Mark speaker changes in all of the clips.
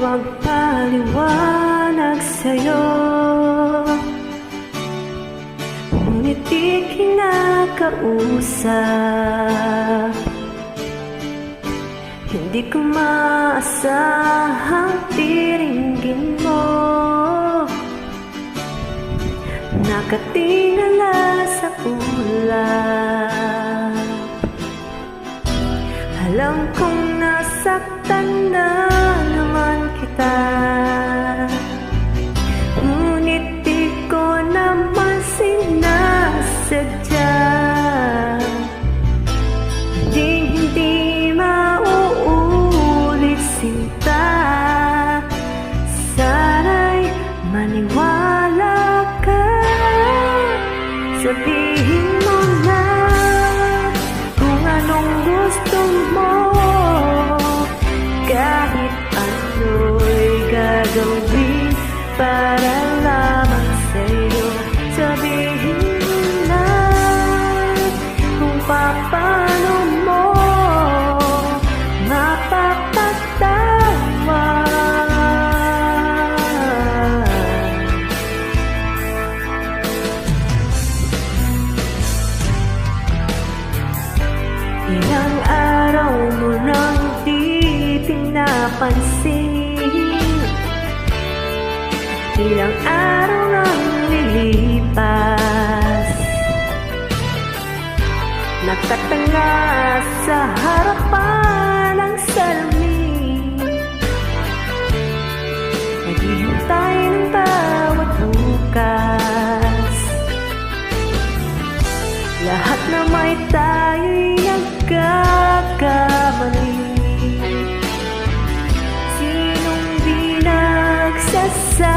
Speaker 1: magpaliwanag sa'yo, ngunit di kinakausap. Hindi ko maasahang tiringgin mo, nakatingala sa ulap. Alam kong nasaktan na naman kita, ngunit di ko naman sinasadya. Hindi mauulit sinta, sana'y maniwala ka. Sabihin mo na kung anong gusto mo, kahit ano'y gagawin para lamang sa'yo. Sabihin mo na kung paano mo mapapatawa. Ilang araw mo nang di pinapansin, ilang araw nang lilipas, nakatanga sa harapan ng salamin, naghihintay ng bawat bukas. Lahat na may tayo'y nagkakamali, sinong di nagsasala?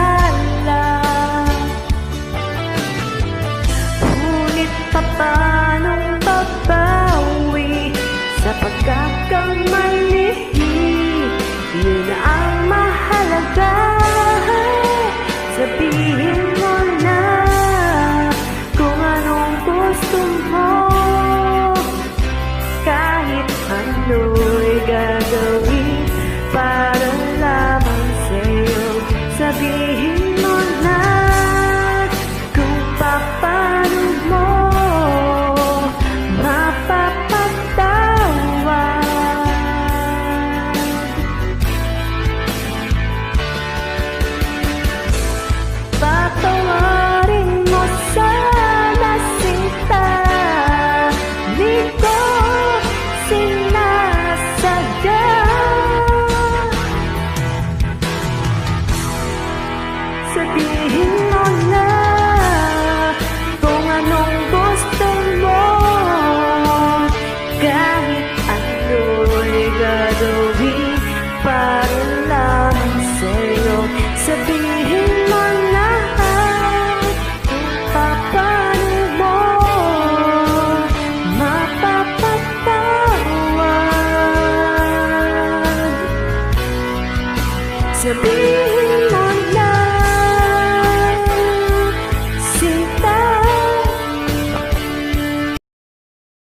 Speaker 1: Ngunit papanong babawi sa pagkakamali? Yun ang mahalaga. Sabihin mo na kung anong gusto mo, kahit ano'y gagawin para lamang sa'yo. Sabihin